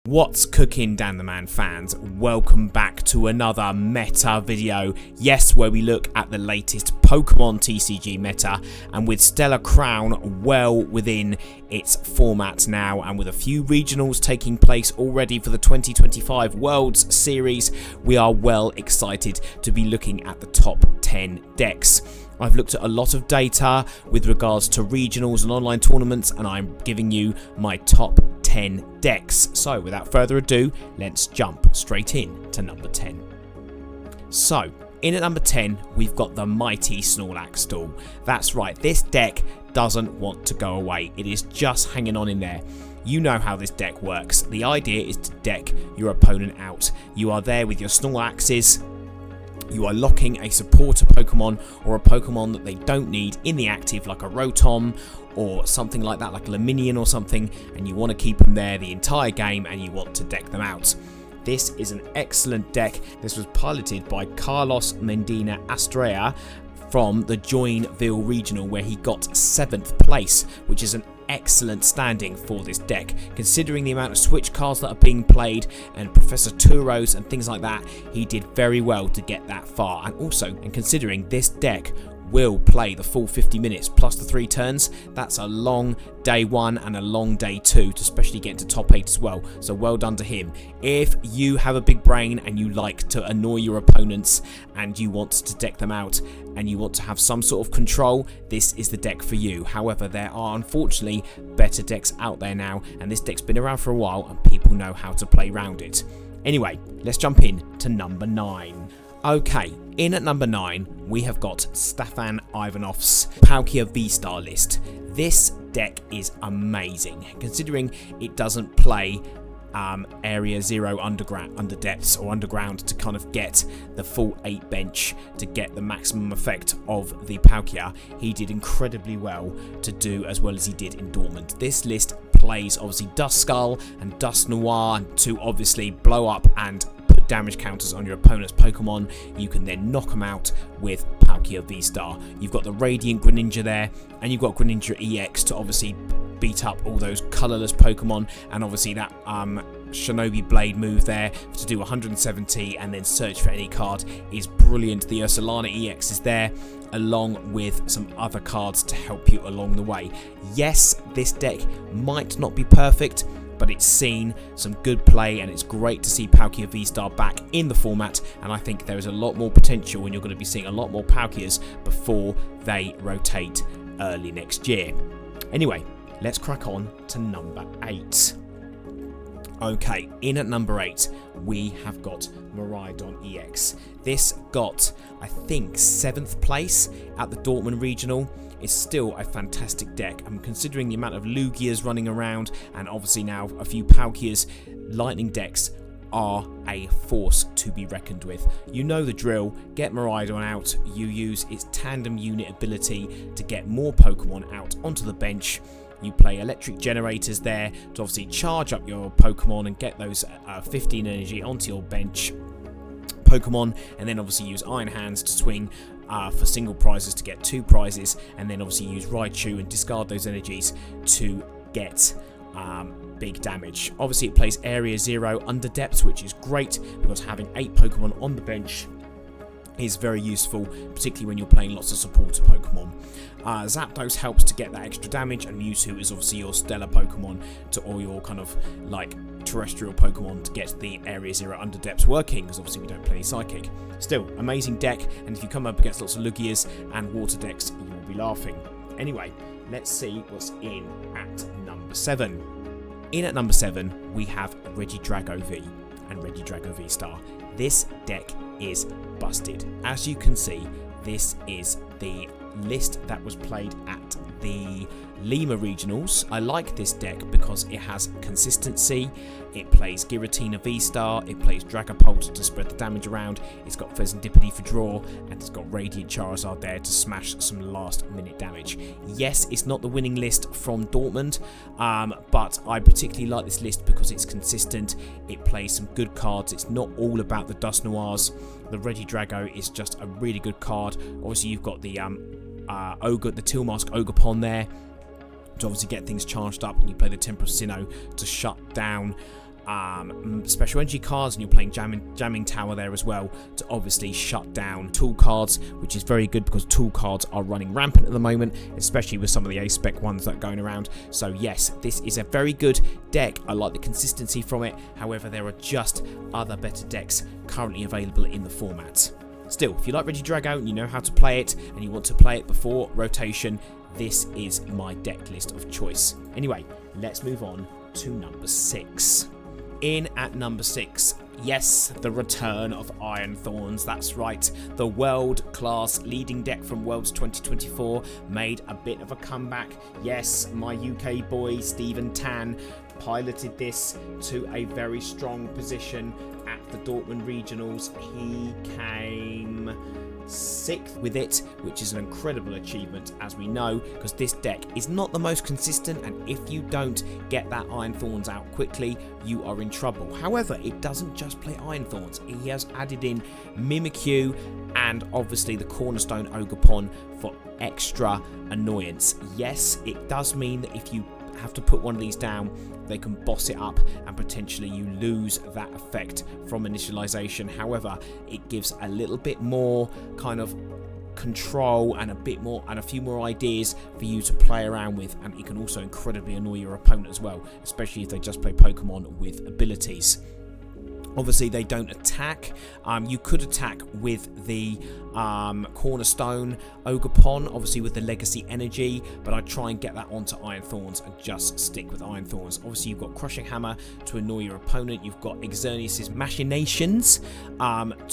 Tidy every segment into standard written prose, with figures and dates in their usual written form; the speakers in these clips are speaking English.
What's cooking, Dan the Man fans? Welcome back to another meta video. Yes, where we look at the latest Pokemon TCG meta, and with Stellar Crown well within its format now, and with a few regionals taking place already for the 2025 Worlds Series, we are well excited to be looking at the top 10 decks. I've looked at a lot of data with regards to regionals and online tournaments, and I'm giving you my top 10 decks. So without further ado, let's jump straight in to number 10. So in at number 10, we've got the mighty Snorlax Stall. That's right, this deck doesn't want to go away. It is just hanging on in there. You know how this deck works. The idea is to deck your opponent out. You are there with your Snorlaxes. You are locking a supporter Pokemon or a Pokemon that they don't need in the active, like a Rotom or something like that, like a Laminion or something, and you want to keep them there the entire game and you want to deck them out. This is an excellent deck. This was piloted by Carlos Mendina Astrea from the Louisville regional, where he got 7th place, which is an excellent standing for this deck, considering the amount of switch cards that are being played and Professor Turos and things like that. He did very well to get that far, and also, and considering this deck will play the full 50 minutes plus the 3 turns, that's a long day 1 and a long day 2 to especially get into top 8 as well, so well done to him. If you have a big brain and you like to annoy your opponents and you want to deck them out and you want to have some sort of control, this is the deck for you. However, there are unfortunately better decks out there now, and this deck's been around for a while and people know how to play around it. Anyway, let's jump in to number 9. Okay, in at number 9, we have got Stefan Ivanov's Palkia VSTAR list. This deck is amazing, considering it doesn't play Area 0 under depths or underground to kind of get the full 8 bench to get the maximum effect of the Palkia. He did incredibly well to do as well as he did in Dortmund. This list plays obviously Duskull and Dusknoir to obviously blow up and put damage counters on your opponent's Pokemon. You can then knock them out with Palkia VSTAR. You've got the Radiant Greninja there, and you've got Greninja EX to obviously beat up all those colourless Pokemon, and obviously that Shinobi Blade move there to do 170 and then search for any card is brilliant. The Ursalana EX is there, along with some other cards to help you along the way. Yes, this deck might not be perfect, but it's seen some good play, and it's great to see Palkia VSTAR back in the format, and I think there is a lot more potential, and you're going to be seeing a lot more Palkias before they rotate early next year. Anyway, let's crack on to number 8. Okay, in at number 8, we have got Miraidon EX. This got, I think, 7th place at the Dortmund Regional. It's still a fantastic deck. I'm considering the amount of Lugias running around, and obviously now a few Palkias. Lightning decks are a force to be reckoned with. You know the drill. Get Miraidon out. You use its tandem unit ability to get more Pokemon out onto the bench. You play electric generators there to obviously charge up your Pokemon and get those 15 energy onto your bench Pokemon, and then obviously use Iron Hands to swing for single prizes to get 2 prizes, and then obviously use Raichu and discard those energies to get big damage. Obviously it plays Area 0 under depths, which is great because having 8 Pokemon on the bench is very useful, particularly when you're playing lots of supporter Pokemon. Zapdos helps to get that extra damage, and Mewtwo is obviously your stellar Pokemon to all your kind of like terrestrial Pokemon to get the Area 0 under depths working, because obviously we don't play any Psychic. Still, amazing deck, and if you come up against lots of Lugias and water decks, you will be laughing. Anyway, let's see what's in at number 7. In at number 7, we have Regidrago V and Regidrago VSTAR. This deck is busted. As you can see, this is the list that was played at the Lima Regionals. I like this deck because it has consistency. It plays Giratina VSTAR, it plays Dragapult to spread the damage around, it's got Fezandipity for draw, and it's got Radiant Charizard there to smash some last minute damage. Yes, it's not the winning list from Dortmund, but I particularly like this list because it's consistent. It plays some good cards. It's not all about the Dusknoirs. The Regidrago is just a really good card. Obviously you've got the Ogre, the Tilmask Ogerpon there to obviously get things charged up, and you play the Temper Sinnoh to shut down special energy cards, and you're playing jamming tower there as well to obviously shut down tool cards, which is very good because tool cards are running rampant at the moment, especially with some of the A-spec ones that are going around. So yes, this is a very good deck. I like the consistency from it. However, there are just other better decks currently available in the format. Still, if you like Regidrago and you know how to play it, and you want to play it before rotation, this is my deck list of choice. Anyway, let's move on to number 6. In at number 6, yes, the return of Iron Thorns. That's right, the world-class leading deck from Worlds 2024 made a bit of a comeback. Yes, my UK boy Stephen Tan piloted this to a very strong position at the Dortmund Regionals. He came 6th with it, which is an incredible achievement, as we know, because this deck is not the most consistent, and if you don't get that Iron Thorns out quickly, you are in trouble. However, it doesn't just play Iron Thorns. He has added in Mimikyu and obviously the cornerstone Ogerpon for extra annoyance. Yes, it does mean that if you have to put one of these down, they can boss it up and potentially you lose that effect from initialization. However, it gives a little bit more kind of control and a few more ideas for you to play around with, and it can also incredibly annoy your opponent as well, especially if they just play Pokemon with abilities. Obviously, they don't attack. You could attack with the cornerstone Ogerpon, obviously with the legacy energy, but I'd try and get that onto Iron Thorns and just stick with Iron Thorns. Obviously, you've got Crushing Hammer to annoy your opponent. You've got Xerneas' Machinations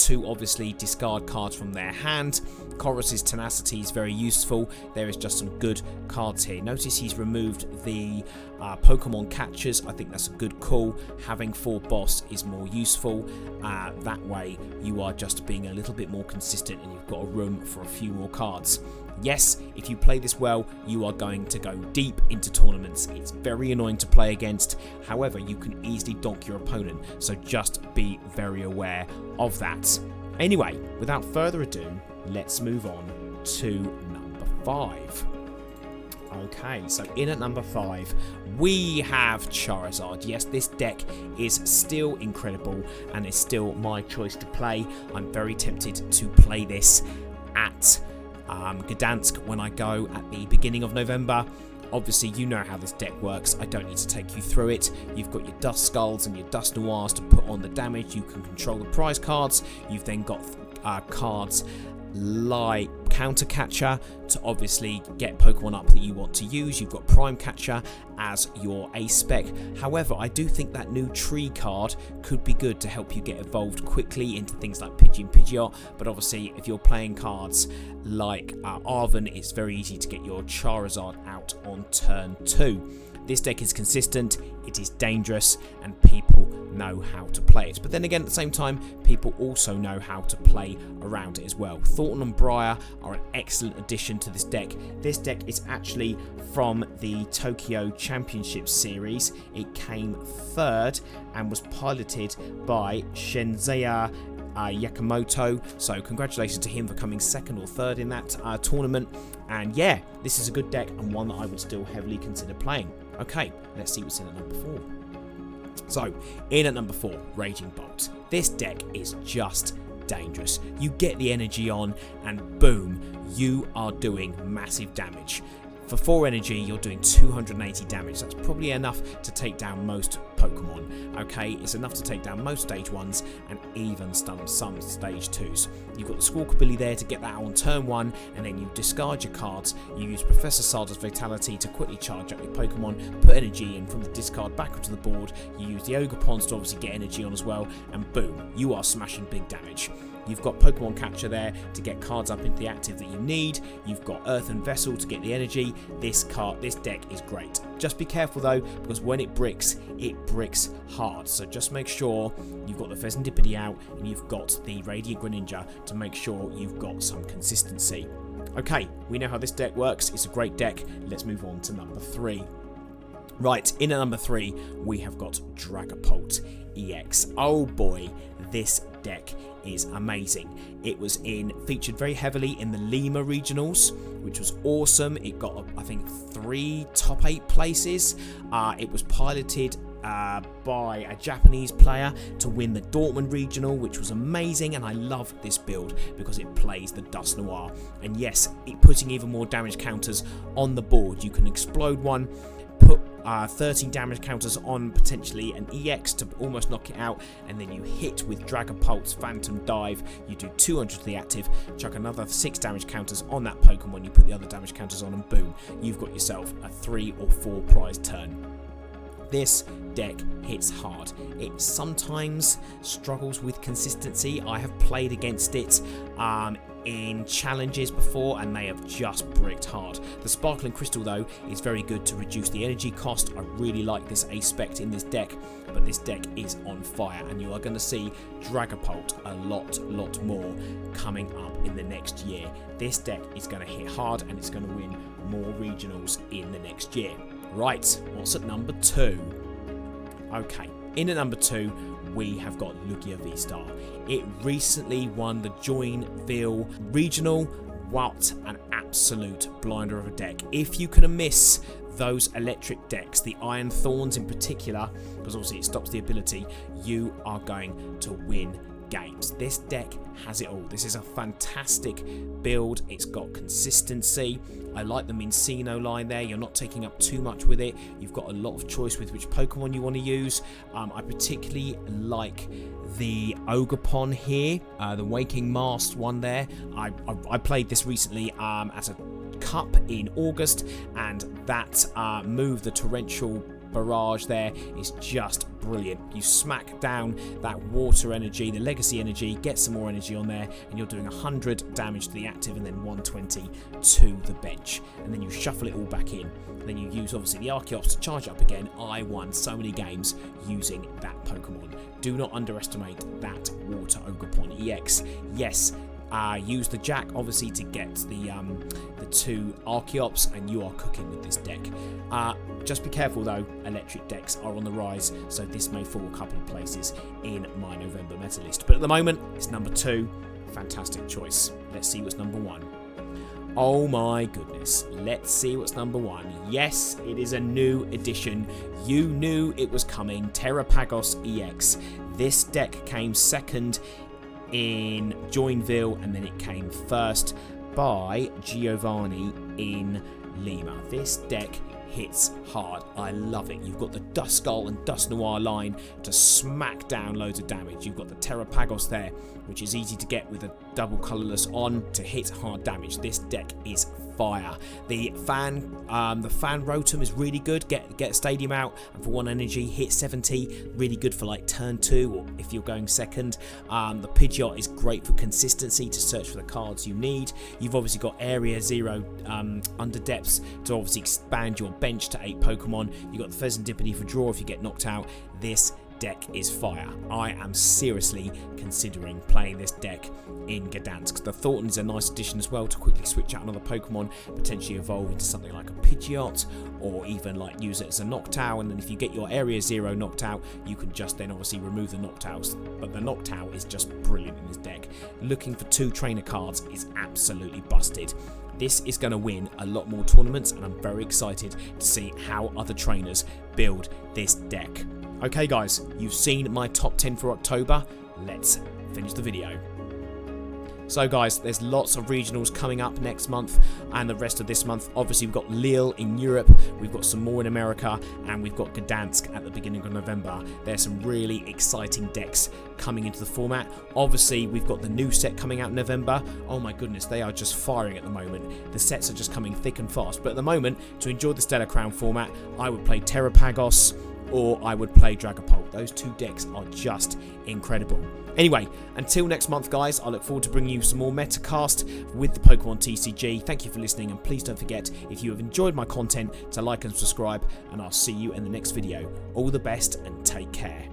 to obviously discard cards from their hand. Chorus's Tenacity is very useful. There is just some good cards here. Notice he's removed the Pokemon Catchers. I think that's a good call. Having 4 boss is more useful. That way you are just being a little bit more consistent and you've got a room for a few more cards. Yes, if you play this well, you are going to go deep into tournaments. It's very annoying to play against. However, you can easily donk your opponent, so just be very aware of that. Anyway, without further ado, let's move on to number 5. Okay, so in at number 5, we have Charizard. Yes, this deck is still incredible and is still my choice to play. I'm very tempted to play this at Gdansk when I go at the beginning of November. Obviously, you know how this deck works. I don't need to take you through it. You've got your Dust Skulls and your Dust Noirs to put on the damage. You can control the prize cards. You've then got cards like Counter Catcher to obviously get Pokemon up that you want to use. You've got Prime Catcher as your A-spec. However, I do think that new Tree card could be good to help you get evolved quickly into things like Pidgeot. But obviously, if you're playing cards like Arven, it's very easy to get your Charizard out on turn 2. This deck is consistent, it is dangerous, and people know how to play it. But then again, at the same time, people also know how to play around it as well. Thornton and Briar are an excellent addition to this deck. This deck is actually from the Tokyo Championship Series. It came 3rd and was piloted by Shinzaya Yakamoto, so congratulations to him for coming 2nd or 3rd in that tournament. And yeah, this is a good deck and one that I would still heavily consider playing. Okay, let's see what's in at number 4. So, in at number 4, Raging Bolt. This deck is just dangerous. You get the energy on and boom, you are doing massive damage. For 4 energy, you're doing 280 damage. That's probably enough to take down most Pokemon. Okay, it's enough to take down most stage 1s and even stun some stage 2s. You've got the Squawkabilly there to get that on turn 1, and then you discard your cards. You use Professor Sarda's Vitality to quickly charge up your Pokemon, put energy in from the discard back up to the board. You use the Ogerpons to obviously get energy on as well, and boom, you are smashing big damage. You've got Pokemon Catcher there to get cards up into the active that you need. You've got Earthen Vessel to get the energy. This deck is great. Just be careful though, because when it bricks hard. So just make sure you've got the Pheasantipede out and you've got the Radiant Greninja to make sure you've got some consistency. Okay, we know how this deck works. It's a great deck. Let's move on to number 3. Right, in at number 3, we have got Dragapult EX. Oh boy, this deck is amazing. It was featured very heavily in the Lima regionals, which was awesome. It got, I think, 3 top 8 places. It was piloted by a Japanese player to win the Dortmund regional, which was amazing, and I love this build because it plays the Dust Noir, and yes, putting even more damage counters on the board. You can explode one, put 13 damage counters on potentially an EX to almost knock it out, and then you hit with Dragapult's Phantom Dive, you do 200 to the active, chuck another 6 damage counters on that Pokemon, you put the other damage counters on, and boom, you've got yourself a 3 or 4 prize turn. This deck hits hard. It sometimes struggles with consistency. I have played against it in challenges before, and they have just bricked hard. The Sparkling Crystal, though, is very good to reduce the energy cost. I really like this Aspect in this deck, but this deck is on fire, and you are going to see Dragapult a lot more coming up in the next year. This deck is going to hit hard, and it's going to win more regionals in the next year. Right, what's at number 2? Okay, in at number 2, we have got Lugia VSTAR. It recently won the Joinville regional. What an absolute blinder of a deck. If you can miss those electric decks, the Iron Thorns in particular, because obviously it stops the ability, you are going to win games. This deck has it all. This is a fantastic build. It's got consistency. I like the Mincino line there. You're not taking up too much with it. You've got a lot of choice with which Pokemon you want to use. I particularly like the Ogerpon here, the Waking Mast one there. I played this recently at a cup in August, and that move, the Torrential Barrage there, is just brilliant. You smack down that water energy, the legacy energy, get some more energy on there, and you're doing 100 damage to the active and then 120 to the bench, and then you shuffle it all back in, and then you use obviously the Archeops to charge up again. I won so many games using that Pokemon. Do not underestimate that Water Ogerpon EX. Yes, use the Jack obviously to get the 2 Archeops, and you are cooking with this deck. Just be careful though, electric decks are on the rise, so this may fall a couple of places in my November meta list. But at the moment, it's number 2. Fantastic choice. Let's see what's number 1. Oh my goodness, let's see what's number 1. Yes, it is a new edition. You knew it was coming. Terapagos EX. This deck came second in Joinville, and then it came first by Giovanni in Lima. This deck hits hard. I love it. You've got the Duskull and Dust Noir line to smack down loads of damage. You've got the Terapagos there, which is easy to get with a double colourless on to hit hard damage. This deck is fire. The fan Rotom is really good. Get Stadium out, and for 1 energy, hit 70. Really good for like turn 2, or if you're going second. The Pidgeot is great for consistency to search for the cards you need. You've obviously got Area 0 under depths to obviously expand your bench to 8 Pokemon. You've got the Pheasantipede for draw if you get knocked out. This deck is fire. I am seriously considering playing this deck in Gdansk. The Thornton is a nice addition as well to quickly switch out another Pokemon, potentially evolve into something like a Pidgeot, or even like use it as a Noctowl, and then if you get your Area 0 knocked out, you can just then obviously remove the Noctowls. But the Noctowl is just brilliant in this deck. Looking for 2 trainer cards is absolutely busted. This is going to win a lot more tournaments, and I'm very excited to see how other trainers build this deck. Okay guys, you've seen my top 10 for October. Let's finish the video. So guys, there's lots of regionals coming up next month and the rest of this month. Obviously we've got Lille in Europe, we've got some more in America, and we've got Gdansk at the beginning of November. There's some really exciting decks coming into the format. Obviously we've got the new set coming out in November. Oh my goodness, they are just firing at the moment. The sets are just coming thick and fast. But at the moment, to enjoy the Stellar Crown format, I would play Terapagos, or I would play Dragapult. Those 2 decks are just incredible. Anyway, until next month guys, I look forward to bringing you some more Metacast with the Pokémon TCG. Thank you for listening, and please don't forget, if you have enjoyed my content, to like and subscribe, and I'll see you in the next video. All the best and take care.